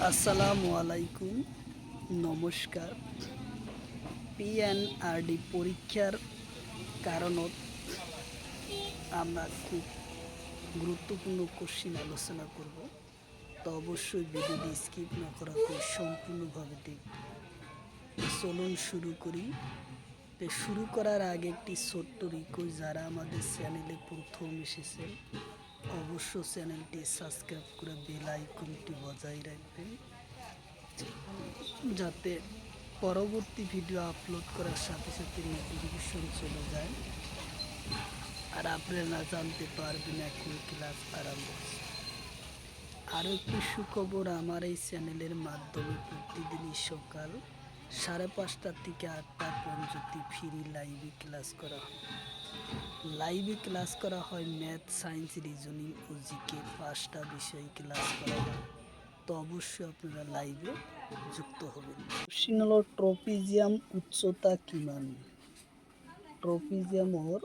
আসসালামু আলাইকুম, নমস্কার। পিএনআরডি পরীক্ষার কারণত আমরা খুব গুরুত্বপূর্ণ কোশ্চিন আলোচনা করব। তো অবশ্যই ভিডিওটি স্কিপ না করা খুব সম্পূর্ণভাবে দেখব। চলুন শুরু করি। তো শুরু করার আগে একটি ছোট্ট রিকোয়েস্ট, যারা আমাদের চ্যানেলে প্রথম এসেছেন অবশ্য চ্যানেলটি সাবস্ক্রাইব করে বেল আইকনটি বজায় রাখবেন, যাতে পরবর্তী ভিডিও আপলোড করার সাথে সাথে নোটিফিকেশন চলে যায় আর আপনারা জানতে পারবেন এখন ক্লাস আরম্ভ হচ্ছে। আরও একটি সুখবর, আমার এই চ্যানেলের মাধ্যমে প্রতিদিনই সকাল 5:30 থেকে 8টা পর্যন্ত ফ্রি লাইভে ক্লাস করা হয়। ম্যাথ, সায়েন্স, রিজনিং ও জিকে 5টা বিষয় ক্লাস করা হয়। তো অবশ্যই আপনারা লাইভে যুক্ত হবেন। কোশ্চিন হলো ট্রপিজিয়াম উচ্চতা কিমান? ট্রপিজিয়ামর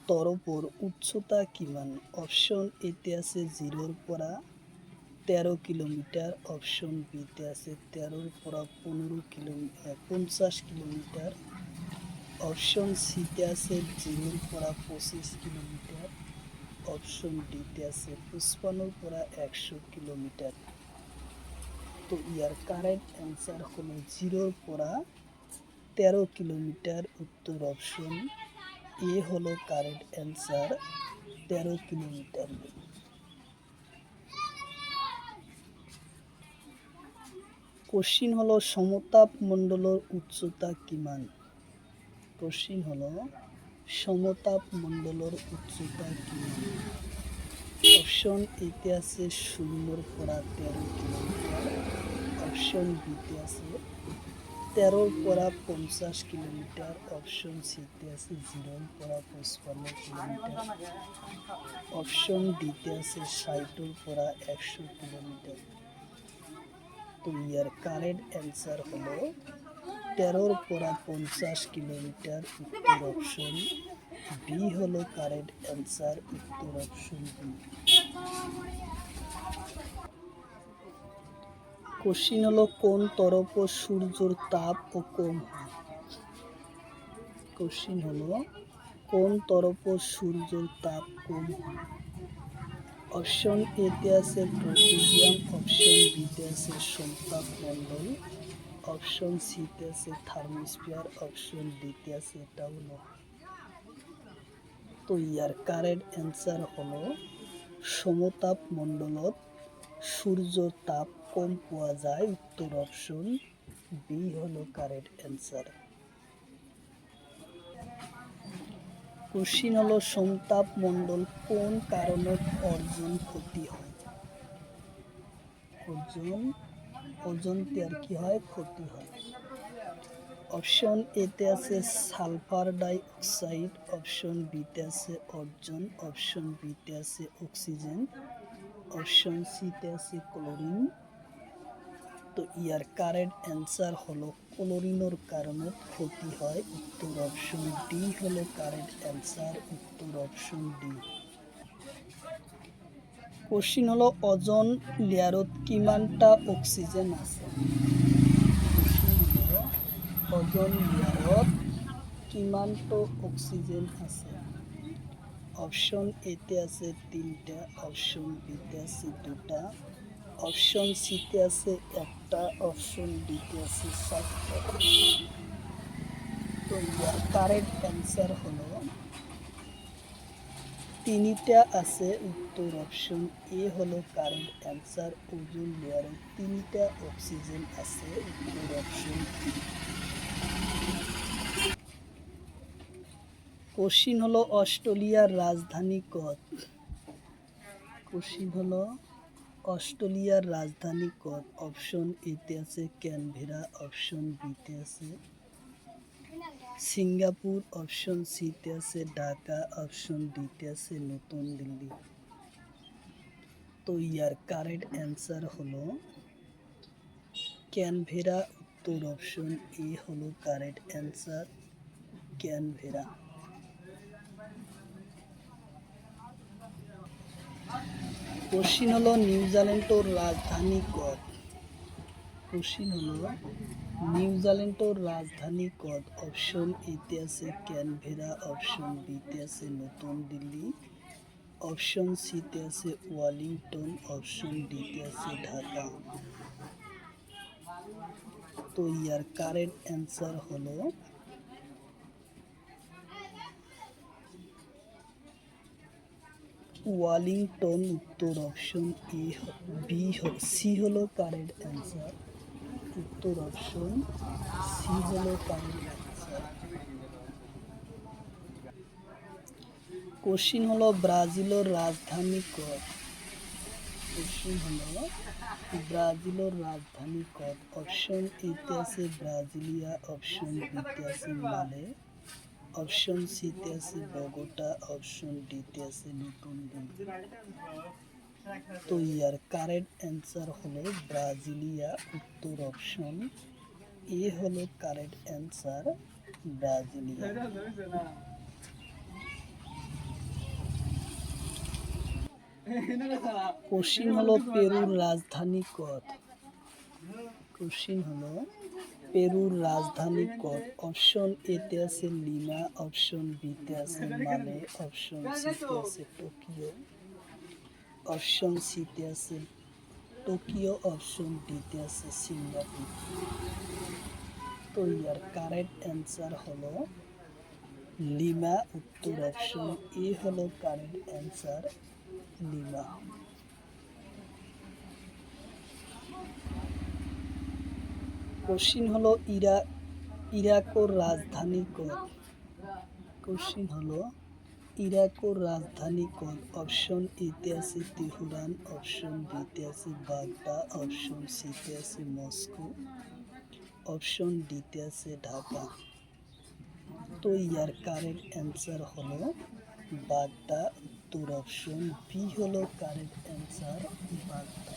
তরফর উচ্চতা কিমান? অপশন এতে আছে 0-র পরা 13 কিলোমিটার, অপশন বিতে আছে 13-র পরা 50 কিলোমিটার, অপশন সিতে আছে 0-র পরা 25 কিলোমিটার, অপশন ডিতে আছে 55-র পরা 100 কিলোমিটার। তো ইয়ার কারেক্ট অ্যান্সার হলো 0-র পরা 13 কিলোমিটার। উত্তর অপশন এ হলো কারেক্ট অ্যান্সার, 13 কিলোমিটার। কোশ্চিন হলো সমতাপ মণ্ডলের উচ্চতা কিমান? কোশ্চিন হলো সমতাপ মণ্ডলের উচ্চতা কিমান? অপশন এতে আছে 0-র পরা 13 কিলোমিটার, অপশন বিতে আছে 13-র পরা 50 কিলোমিটার, অপশন সিতে আছে 0-র পরা 55 কিলোমিটার, অপশন ডিতে আছে 60-র পরা 100 কিলোমিটার। তো ইয়ার কারেক্ট অ্যান্সার হলো 13-র পরা 50 কিলোমিটার। উত্তর অপশন বি হলো কারেক্ট অ্যান্সার, উত্তর অপশন বি। কোশ্চিন হলো কোন তরফ সূর্যের তাপ ও কম হয়? কোশ্চিন হলো কোন তরফ সূর্যের তাপ কম হয়? অপশন এতে আছে ট্রপিজিয়াম, অপশন বিতে আছে সমতাপ মণ্ডল, অপশন সিতে আছে থার্মোস্ফিয়ার, অপশন ডিতে আছে টাউন। তো ইয়ার কারেক্ট অ্যান্সার হলো সমতাপ মণ্ডলত সূর্যের তাপ কম পাওয়া যায়। উত্তর অপশন বি হলো কারেক্ট অ্যান্সার। কোশ্চিন হলো সমতাপ মণ্ডল কোন কারণে অর্জন ক্ষতি হয়? ওজন ত্যার কি হয়? ক্ষতি হয়। অপশন এতে আছে সালফার ডাই অক্সাইড, অপশন বিতে আছে অর্জন, অপশন বিতে আছে অক্সিজেন, অপশন সিতে আছে ক্লোরিন। তো ইয়ার কারেক্ট অ্যান্সার হলো ক্লোরিনের কারণে ক্ষতি হয়। উত্তর অপশন ডি হলো কারেক্ট অ্যান্সার, উত্তর অপশন ডি। কোশ্চিন হলো ওজন লেয়ারত কিমানটা অক্সিজেন আছে? ওজন লেয়ারত কিমানটো অক্সিজেন আছে? অপশন এতে আছে 3টা, অপশন বিতে আছে 2টা, অপশন সিতে আছে 1টা, অপশন ডিতে আছে 4টা। তো ইয়ার কারেক্ট অ্যান্সার হলো 3টা আছে। উত্তর অপশন এ হলো কারেক্ট অ্যান্সার, ওজন লেয়ারে 3টা অক্সিজেন আছে। উত্তর অপশন বি। কোশ্চিন হলো অস্ট্রেলিয়ার রাজধানী কত? কোশ্চিন হলো অস্ট্রেলিয়ার রাজধানী কত? অপশন এতে আছে ক্যানবেরা, অপশন বিতে আছে সিঙ্গাপুর, অপশন সিতে আছে ঢাকা, অপশন ডিতে আছে নতুন দিল্লি। তো ইয়ার কারেক্ট অ্যান্সার হলো ক্যানবেরা। উত্তর অপশন এ হলো কারেক্ট অ্যান্সার, ক্যানবেরা। কোশ্চিন হলো নিউজিল্যান্ডের রাজধানী কত? কোশ্চিন হলো নিউজিল্যান্ডের রাজধানী কত? অপশন এতে আছে ক্যানবেরা, অপশন বিতে আছে নতুন দিল্লি, অপশন সিতে আছে ওয়েলিংটন, অপশন ডিতে আছে ঢাকা। তো ইয়ার কারেক্ট অ্যান্সার হলো ওয়েলিংটন। উত্তর অপশন এ, বি, সি হলো কারেক্ট অ্যান্সার। উত্তর অপশন সি হলো কারেক্ট অ্যান্সার। কোশ্চিন হলো ব্রাজিলের রাজধানী কত? কোশ্চিন হলো ব্রাজিলের রাজধানী কত? অপশন এতে আছে ব্রাজিলিয়া, অপশন বিতে আছে মালে, অপশন সিতে আছে বগোটা, অপশন ডিতে আছে নতুন দিল্লি। তো ইয়ার কারেক্ট অ্যান্সার হলো ব্রাজিলিয়া। উত্তর অপশন এ হলো কারেক্ট অ্যান্সার, ব্রাজিলিয়া। কোশ্চিন হলো পেরুর রাজধানী কত? কোশ্চিন হলো পেরুর রাজধানী কত? অপশন এতে আছে লিমা, অপশন বিতে আছে মালে, অপশন সিতে আছে টোকিও, অপশন সিতে আছে টোকিও, অপশন ডিতে আছে সিঙ্গাপুর। তো ইয়ার কারেক্ট অ্যান্সার হলো লিমা। উত্তর অপশন এ হলো কারেক্ট অ্যান্সার, লিমা। কোশ্চিন হলো ইরাকের রাজধানী কত? কোশ্চিন হলো ইরাকের রাজধানী কত? অপশন এতে আছে তেহরান, অপশন বিতে আছে বাগদা, অপশন সিতে আছে মস্কো, অপশন ডিতে আছে ঢাকা। তো ইয়ার কারেক্ট অ্যান্সার হলো বাগদা। উত্তর অপশন বি হলো কারেক্ট অ্যান্সার, বাগদা।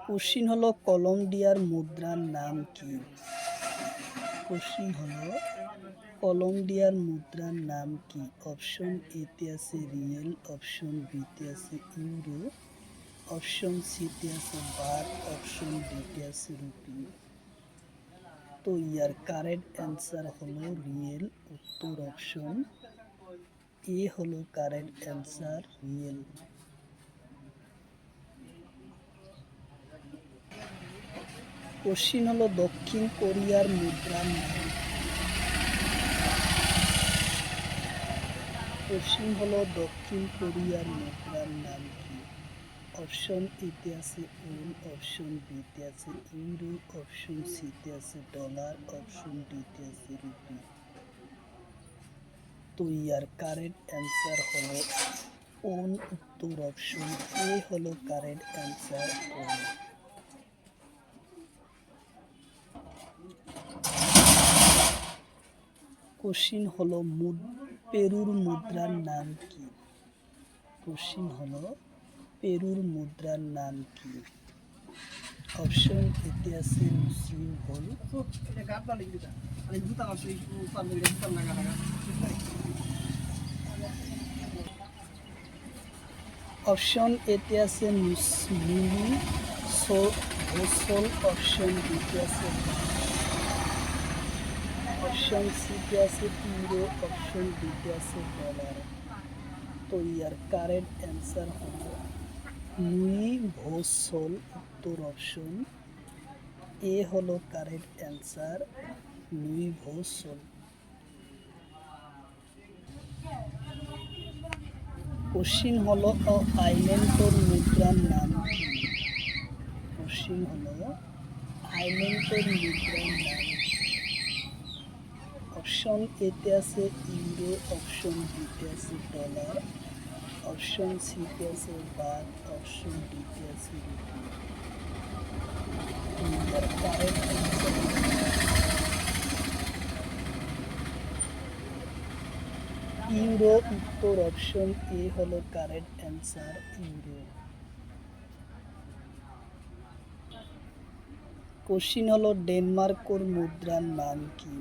কোশ্চিন হলো কলম্বিয়ার মুদ্রার নাম কি? কোশ্চিন হলো কলম্বিয়ার মুদ্রার নাম কি? অপশন এতে আছে রিয়েল, অপশন বিতে আছে ইউরো, অপশন সিতে আছে বাট, অপশন ডিতে আছে রুপি। তো ইয়ার কারেক্ট অ্যান্সার হলো রিয়েল। উত্তর অপশন এ হলো কারেক্ট অ্যান্সার, রিয়েল। কোশ্চিন হলো দক্ষিণ কোরিয়ার মুদ্রার নাম। কোশ্চিন হলো দক্ষিণ কোরিয়ার মুদ্রার নাম কি? অপশন এতে আছে ওন, অপশন বিতে আছে ইউরো, অপশন সিতে আছে ডলার, অপশন ডিতে আছে রুপি। তো ইয়ার কারেক্ট অ্যান্সার হলো ওন। উত্তর অপশন এ হলো কারেক্ট অ্যান্সার, ওন। কোশ্চিন হলো পেরুর মুদ্রার নাম কি? কোশ্চিন হলো পেরুর মুদ্রার নাম কি? অপশন এতে আছে সিম্বল, অপশন এতে আছে মিলি ভোসল, অপশন বিতে আছে, অপশন সিতে আছে ইউরো, অপশন ডিতে আছে ডলার। তো ইয়ার কারেক্ট অ্যান্সার হলো নুই ভোসল। উত্তর অপশন এ হলো কারেক্ট অ্যান্সার, নুই ভোসল। কোশ্চিন হলো আইল্যান্ডের মুদ্রার নাম কি? কোশ্চিন হলো আইল্যান্ডের মুদ্রার নাম কি? অপশন এতে আছে ইউরো, অপশন বিতে আছে ডলার, অপশন সিতে আছে বাট, অপশন ডিতে আছে রুপি। ইউরো। উত্তর অপশন এ হলো কারেক্ট অ্যান্সার, ইউরো। কোশ্চিন হলো ডেনমার্কের মুদ্রার নাম কি?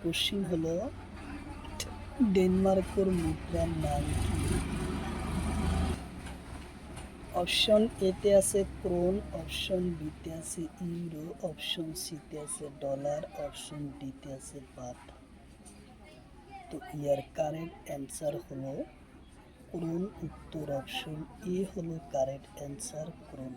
কোশ্চিন হলো ডেনমার্কের মুদ্রার নাম কি? অপশন এতে আছে ক্রোন, অপশন বিতে আছে ইউরো, অপশন সিতে আছে ডলার, অপশন ডিতে আছে বাত। তো ইয়ার কারেক্ট অ্যান্সার হলো ক্রোন। উত্তর অপশন এ হলো কারেক্ট অ্যান্সার, ক্রোন।